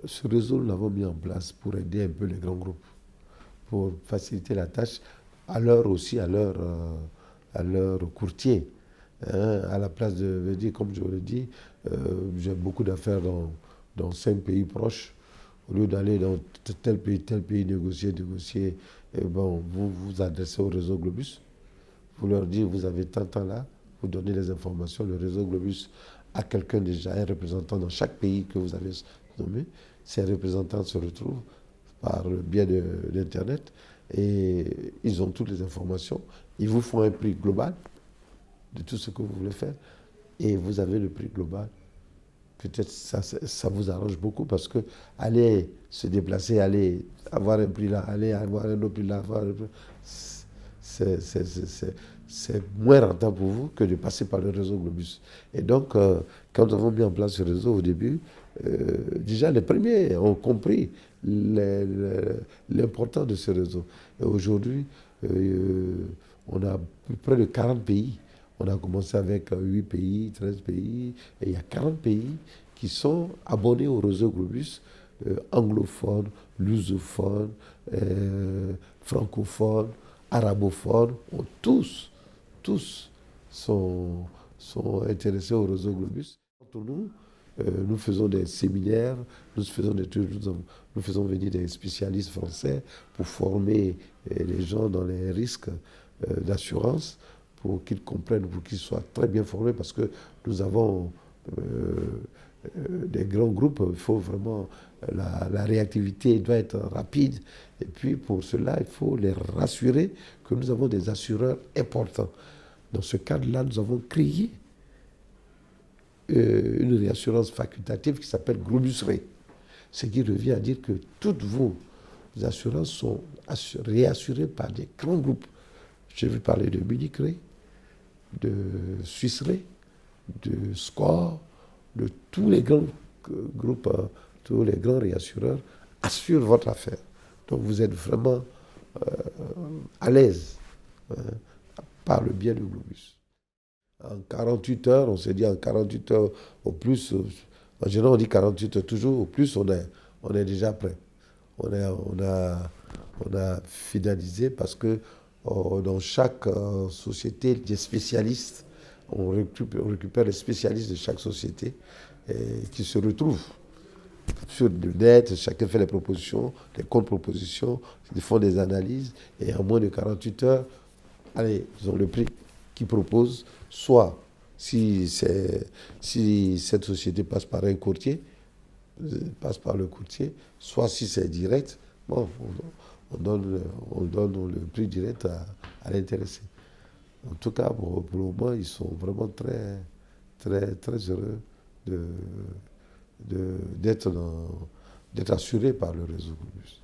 Ce réseau, nous l'avons mis en place pour aider un peu les grands groupes, pour faciliter la tâche, à leur courtier. Hein, à la place de dire, comme je vous l'ai dit, j'ai beaucoup d'affaires dans 5 pays proches. Au lieu d'aller dans tel pays négocier, et bon, vous vous adressez au réseau Globus. Vous leur dites, vous avez tant de temps là, vous donnez les informations. Le réseau Globus a quelqu'un déjà, un représentant dans chaque pays que vous avez nommé. Ces représentants se retrouvent par le biais d'Internet et ils ont toutes les informations. Ils vous font un prix global de tout ce que vous voulez faire et vous avez le prix global. Peut-être ça vous arrange beaucoup parce que aller se déplacer, aller avoir un prix là, aller avoir un autre prix là, c'est c'est moins rentable pour vous que de passer par le réseau Globus. Et donc, quand nous avons mis en place ce réseau au début, déjà les premiers ont compris l'importance de ce réseau. Et aujourd'hui, euh, on a près de 40 pays. On a commencé avec 8 pays, 13 pays, et il y a 40 pays qui sont abonnés au réseau Globus, anglophones, lusophones, francophones, arabophones, tous sont intéressés au réseau Globus. Entre nous, nous faisons des séminaires, nous faisons venir des spécialistes français pour former les gens dans les risques d'assurance, pour qu'ils comprennent, pour qu'ils soient très bien formés, parce que nous avons des grands groupes, il faut vraiment, la réactivité doit être rapide, et puis pour cela, il faut les rassurer que nous avons des assureurs importants. Dans ce cadre-là, nous avons créé une réassurance facultative qui s'appelle Globus Re, ce qui revient à dire que toutes vos assurances sont réassurées par des grands groupes. Je vais parler de Munich Re, de Swiss Re, de SCOR, de tous les grands groupes, tous les grands réassureurs assurent votre affaire. Donc vous êtes vraiment à l'aise, hein, par le biais du Globus. En 48 heures, on s'est dit en 48 heures au plus, en général on dit 48 heures toujours, au plus on est déjà prêt. On a finalisé parce que dans chaque société, des spécialistes, on récupère les spécialistes de chaque société qui se retrouvent sur le net, chacun fait les propositions, les contre-propositions, ils font des analyses, et en moins de 48 heures, allez, ils ont le prix qu'ils proposent, soit si cette société passe par un courtier, passe par le courtier, soit si c'est direct, bon, on donne le prix direct à l'intéressé. En tout cas, pour le moment, ils sont vraiment très heureux de, d'être assurés par le réseau Globus.